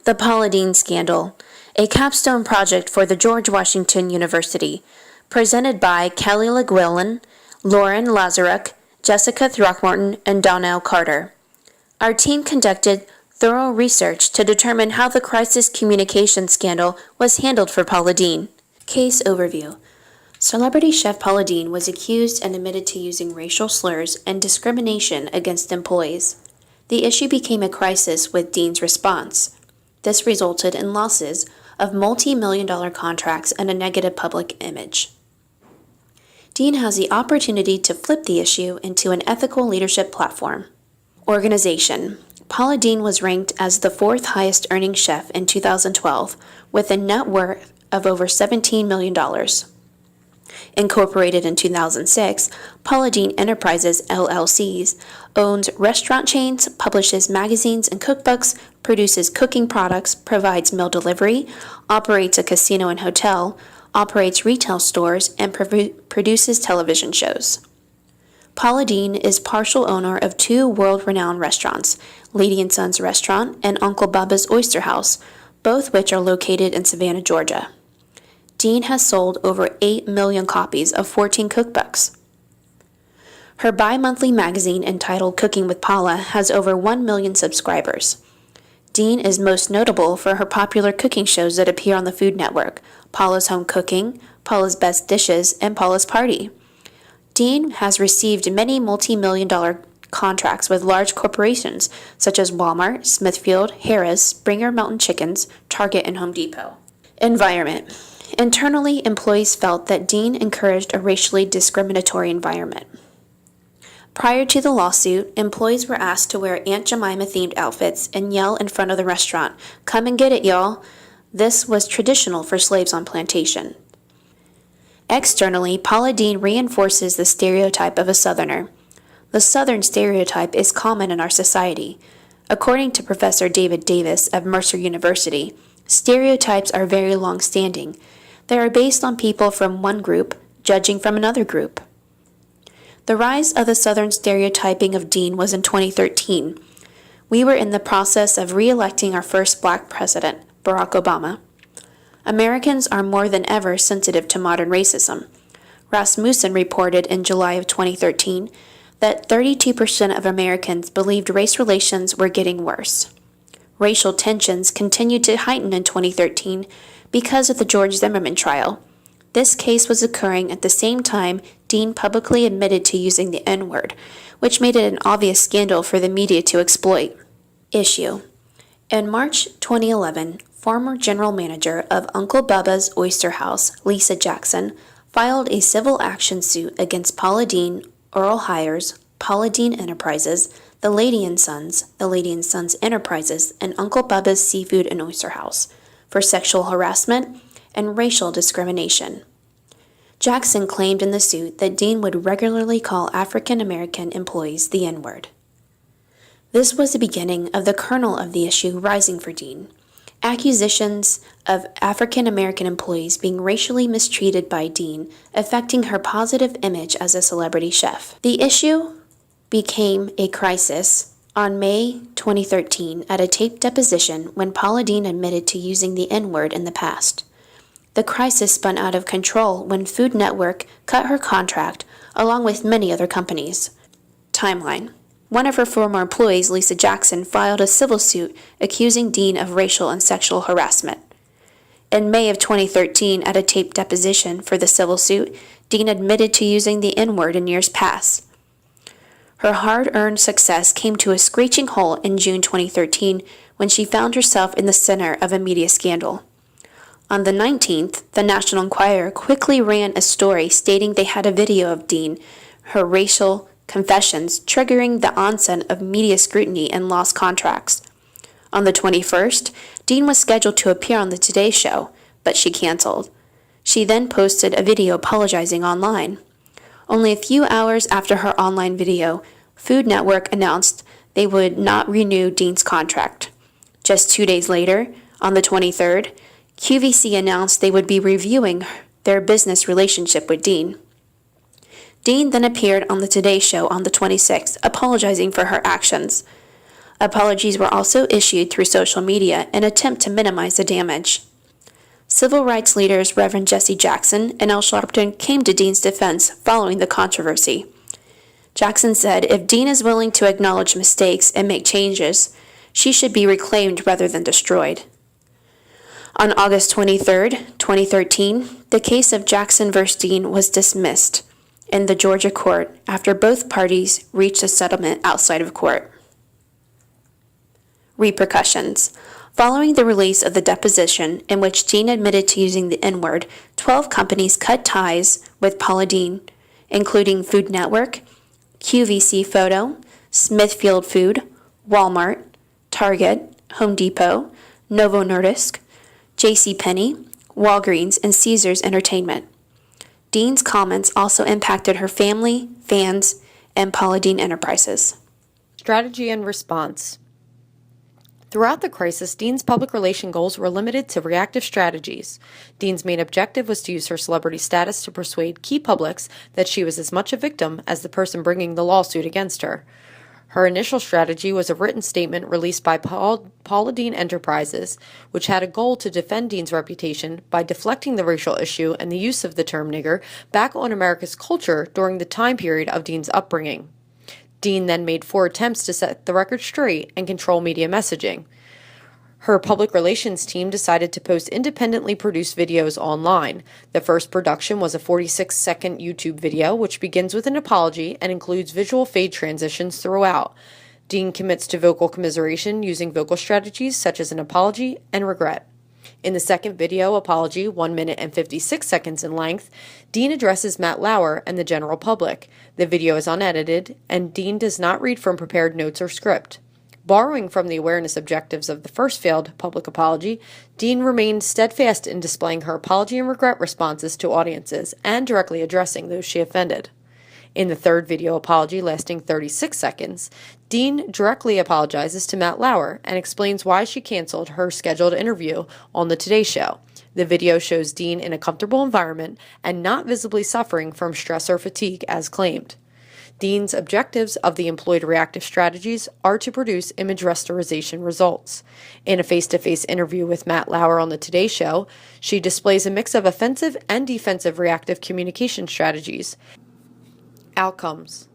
The Paula Deen Scandal, a capstone project for the George Washington University, presented by Kelly LeGuilin, Lauren Lazaruk, Jessica Throckmorton, and Donnell Carter. Our team conducted thorough research to determine how the crisis communication scandal was handled for Paula Deen. Case overview. Celebrity chef Paula Deen was accused and admitted to using racial slurs and discrimination against employees. The issue became a crisis with Deen's response. This resulted in losses of multi-million-dollar contracts and a negative public image. Deen has the opportunity to flip the issue into an ethical leadership platform. Organization. Paula Deen was ranked as the fourth highest earning chef in 2012 with a net worth of over $17 million. Incorporated in 2006, Paula Deen Enterprises LLC owns restaurant chains, publishes magazines and cookbooks, produces cooking products, provides meal delivery, operates a casino and hotel, operates retail stores, and produces television shows. Paula Deen is partial owner of two world-renowned restaurants, Lady & Sons Restaurant and Uncle Bubba's Oyster House, both which are located in Savannah, Georgia. Deen has sold over 8 million copies of 14 cookbooks. Her bi-monthly magazine entitled Cooking with Paula has over 1 million subscribers. Deen is most notable for her popular cooking shows that appear on the Food Network, Paula's Home Cooking, Paula's Best Dishes, and Paula's Party. Deen has received many multi-million-dollar contracts with large corporations such as Walmart, Smithfield, Harris, Springer Mountain Chickens, Target, and Home Depot. Environment. Internally, employees felt that Deen encouraged a racially discriminatory environment. Prior to the lawsuit, employees were asked to wear Aunt Jemima-themed outfits and yell in front of the restaurant, "Come and get it, y'all." This was traditional for slaves on plantation. Externally, Paula Deen reinforces the stereotype of a Southerner. The Southern stereotype is common in our society. According to Professor David Davis of Mercer University, stereotypes are very long-standing. They are based on people from one group judging from another group. The rise of the Southern stereotyping of Deen was in 2013. We were in the process of re-electing our first black president, Barack Obama. Americans are more than ever sensitive to modern racism. Rasmussen reported in July of 2013 that 32% of Americans believed race relations were getting worse. Racial tensions continued to heighten in 2013 because of the George Zimmerman trial. This case was occurring at the same time Deen publicly admitted to using the N-word, which made it an obvious scandal for the media to exploit. Issue. In March 2011, former general manager of Uncle Bubba's Oyster House, Lisa Jackson, filed a civil action suit against Paula Deen, Earl Hires, Paula Deen Enterprises, the Lady & Sons Enterprises, and Uncle Bubba's Seafood and Oyster House for sexual harassment and racial discrimination. Jackson claimed in the suit that Deen would regularly call African American employees the N-word. This was the beginning of the kernel of the issue rising for Deen. Accusations of African American employees being racially mistreated by Deen, affecting her positive image as a celebrity chef. The issue became a crisis on May 2013 at a taped deposition when Paula Deen admitted to using the N-word in the past. The crisis spun out of control when Food Network cut her contract along with many other companies. Timeline. One of her former employees, Lisa Jackson, filed a civil suit accusing Deen of racial and sexual harassment. In May of 2013, at a taped deposition for the civil suit, Deen admitted to using the N-word in years past. Her hard-earned success came to a screeching halt in June 2013 when she found herself in the center of a media scandal. On the 19th, the National Enquirer quickly ran a story stating they had a video of Deen, her racial confessions, triggering the onset of media scrutiny and lost contracts. On the 21st, Deen was scheduled to appear on the Today Show, but she canceled. She then posted a video apologizing online. Only a few hours after her online video, Food Network announced they would not renew Deen's contract. Just 2 days later, on the 23rd, QVC announced they would be reviewing their business relationship with Deen. Deen then appeared on the Today Show on the 26th, apologizing for her actions. Apologies were also issued through social media in an attempt to minimize the damage. Civil rights leaders Reverend Jesse Jackson and Al Sharpton came to Deen's defense following the controversy. Jackson said if Deen is willing to acknowledge mistakes and make changes, she should be reclaimed rather than destroyed. On August 23, 2013, the case of Jackson v. Deen was dismissed in the Georgia court after both parties reached a settlement outside of court. Repercussions. Following the release of the deposition in which Deen admitted to using the N-word, 12 companies cut ties with Paula Deen, including Food Network, QVC Photo, Smithfield Food, Walmart, Target, Home Depot, Novo Nordisk, JCPenney, Walgreens, and Caesars Entertainment. Deen's comments also impacted her family, fans, and Paula Deen Enterprises. Strategy and response. Throughout the crisis, Deen's public relation goals were limited to reactive strategies. Deen's main objective was to use her celebrity status to persuade key publics that she was as much a victim as the person bringing the lawsuit against her. Her initial strategy was a written statement released by Paula Deen Enterprises, which had a goal to defend Deen's reputation by deflecting the racial issue and the use of the term nigger back on America's culture during the time period of Deen's upbringing. Deen then made 4 attempts to set the record straight and control media messaging. Her public relations team decided to post independently produced videos online. The first production was a 46-second YouTube video, which begins with an apology and includes visual fade transitions throughout. Deen commits to vocal commiseration using vocal strategies such as an apology and regret. In the second video, Apology, 1 minute and 56 seconds in length, Deen addresses Matt Lauer and the general public. The video is unedited, and Deen does not read from prepared notes or script. Borrowing from the awareness objectives of the first failed public apology, Deen remained steadfast in displaying her apology and regret responses to audiences and directly addressing those she offended. In the third video apology, lasting 36 seconds, Deen directly apologizes to Matt Lauer and explains why she canceled her scheduled interview on the Today Show. The video shows Deen in a comfortable environment and not visibly suffering from stress or fatigue as claimed. Deen's objectives of the employed reactive strategies are to produce image restoration results. In a face-to-face interview with Matt Lauer on the Today Show, she displays a mix of offensive and defensive reactive communication strategies. Outcomes.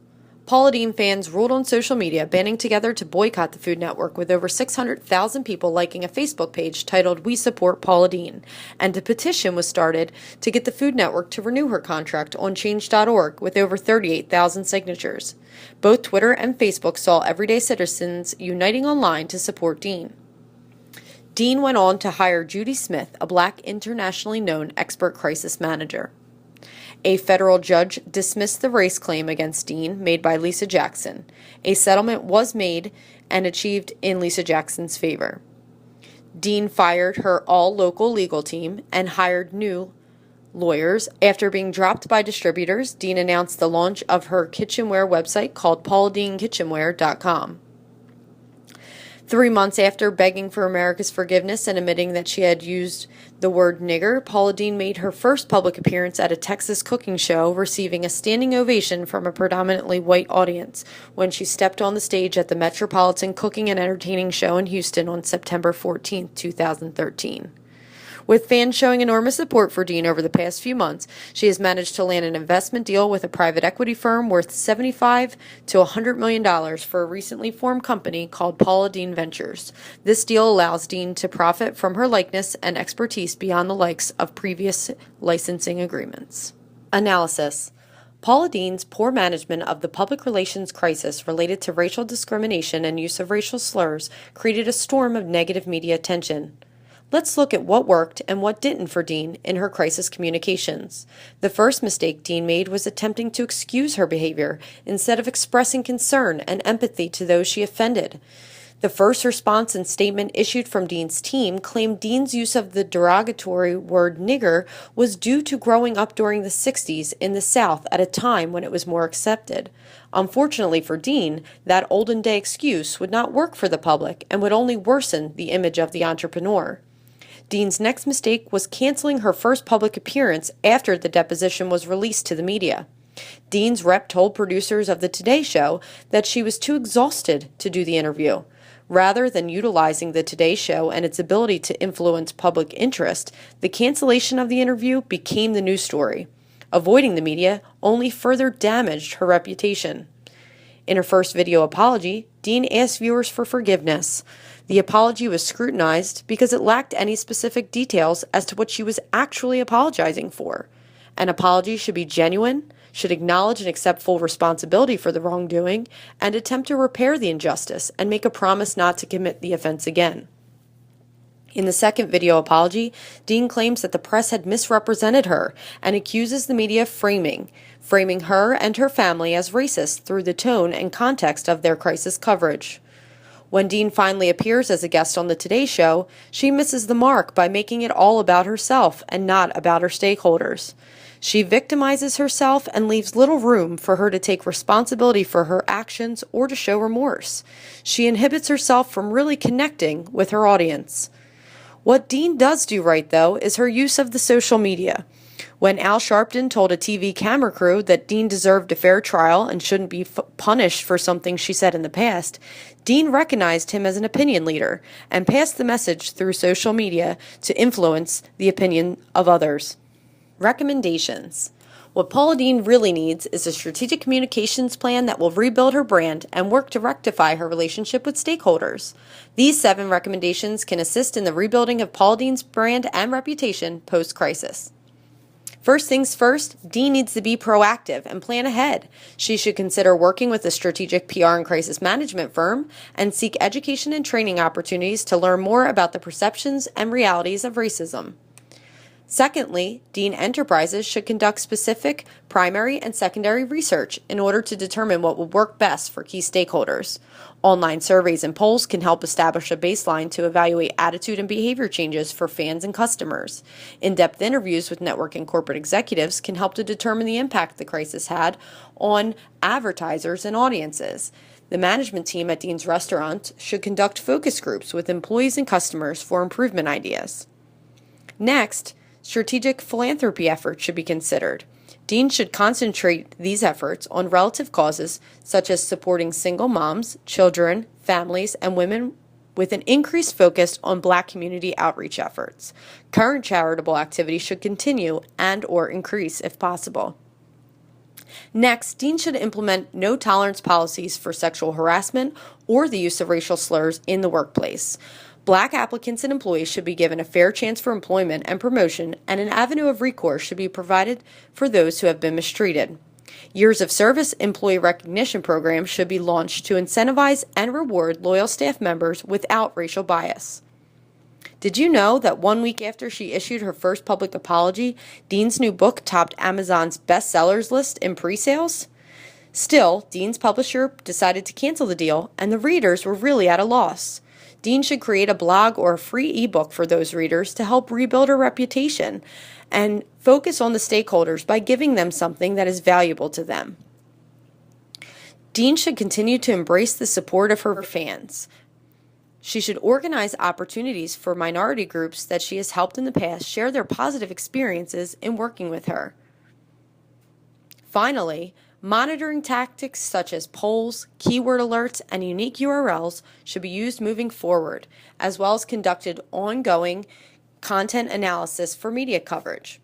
Paula Deen fans ruled on social media, banding together to boycott the Food Network with over 600,000 people liking a Facebook page titled We Support Paula Deen, and a petition was started to get the Food Network to renew her contract on change.org with over 38,000 signatures. Both Twitter and Facebook saw everyday citizens uniting online to support Deen. Deen went on to hire Judy Smith, a Black internationally known expert crisis manager. A federal judge dismissed the race claim against Deen made by Lisa Jackson. A settlement was made and achieved in Lisa Jackson's favor. Deen fired her all-local legal team and hired new lawyers. After being dropped by distributors, Deen announced the launch of her kitchenware website called pauladeenkitchenware.com. 3 months after begging for America's forgiveness and admitting that she had used the word nigger, Paula Deen made her first public appearance at a Texas cooking show, receiving a standing ovation from a predominantly white audience when she stepped on the stage at the Metropolitan Cooking and Entertaining Show in Houston on September 14, 2013. With fans showing enormous support for Deen over the past few months, she has managed to land an investment deal with a private equity firm worth $75 to $100 million for a recently formed company called Paula Deen Ventures. This deal allows Deen to profit from her likeness and expertise beyond the likes of previous licensing agreements. Analysis. Paula Deen's poor management of the public relations crisis related to racial discrimination and use of racial slurs created a storm of negative media attention. Let's look at what worked and what didn't for Deen in her crisis communications. The first mistake Deen made was attempting to excuse her behavior instead of expressing concern and empathy to those she offended. The first response and statement issued from Deen's team claimed Deen's use of the derogatory word nigger was due to growing up during the 60s in the South at a time when it was more accepted. Unfortunately for Deen, that olden day excuse would not work for the public and would only worsen the image of the entrepreneur. Deen's next mistake was canceling her first public appearance after the deposition was released to the media. Deen's rep told producers of the Today Show that she was too exhausted to do the interview. Rather than utilizing the Today Show and its ability to influence public interest, the cancellation of the interview became the news story. Avoiding the media only further damaged her reputation. In her first video apology, Deen asked viewers for forgiveness. The apology was scrutinized because it lacked any specific details as to what she was actually apologizing for. An apology should be genuine, should acknowledge and accept full responsibility for the wrongdoing, and attempt to repair the injustice and make a promise not to commit the offense again. In the second video apology, Deen claims that the press had misrepresented her and accuses the media of framing her and her family as racist through the tone and context of their crisis coverage. When Deen finally appears as a guest on the Today Show, she misses the mark by making it all about herself and not about her stakeholders. She victimizes herself and leaves little room for her to take responsibility for her actions or to show remorse. She inhibits herself from really connecting with her audience. What Deen does do right, though, is her use of the social media. When Al Sharpton told a TV camera crew that Deen deserved a fair trial and shouldn't be punished for something she said in the past, Deen recognized him as an opinion leader and passed the message through social media to influence the opinion of others. Recommendations. What Paula Deen really needs is a strategic communications plan that will rebuild her brand and work to rectify her relationship with stakeholders. These 7 recommendations can assist in the rebuilding of Paula Deen's brand and reputation post-crisis. First things first, Deen needs to be proactive and plan ahead. She should consider working with a strategic PR and crisis management firm and seek education and training opportunities to learn more about the perceptions and realities of racism. Secondly, Deen Enterprises should conduct specific primary and secondary research in order to determine what will work best for key stakeholders. Online surveys and polls can help establish a baseline to evaluate attitude and behavior changes for fans and customers. In-depth interviews with network and corporate executives can help to determine the impact the crisis had on advertisers and audiences. The management team at Deen's restaurant should conduct focus groups with employees and customers for improvement ideas. Next, strategic philanthropy efforts should be considered. Deen should concentrate these efforts on relative causes such as supporting single moms, children, families, and women with an increased focus on Black community outreach efforts. Current charitable activities should continue and/or increase if possible. Next, Deen should implement no-tolerance policies for sexual harassment or the use of racial slurs in the workplace. Black applicants and employees should be given a fair chance for employment and promotion, and an avenue of recourse should be provided for those who have been mistreated. Years of service employee recognition programs should be launched to incentivize and reward loyal staff members without racial bias. Did you know that 1 week after she issued her first public apology, Deen's new book topped Amazon's bestsellers list in pre-sales? Still, Deen's publisher decided to cancel the deal, and the readers were really at a loss. Deen should create a blog or a free ebook for those readers to help rebuild her reputation and focus on the stakeholders by giving them something that is valuable to them. Deen should continue to embrace the support of her fans. She should organize opportunities for minority groups that she has helped in the past share their positive experiences in working with her. Finally, monitoring tactics such as polls, keyword alerts, and unique URLs should be used moving forward, as well as conducted ongoing content analysis for media coverage.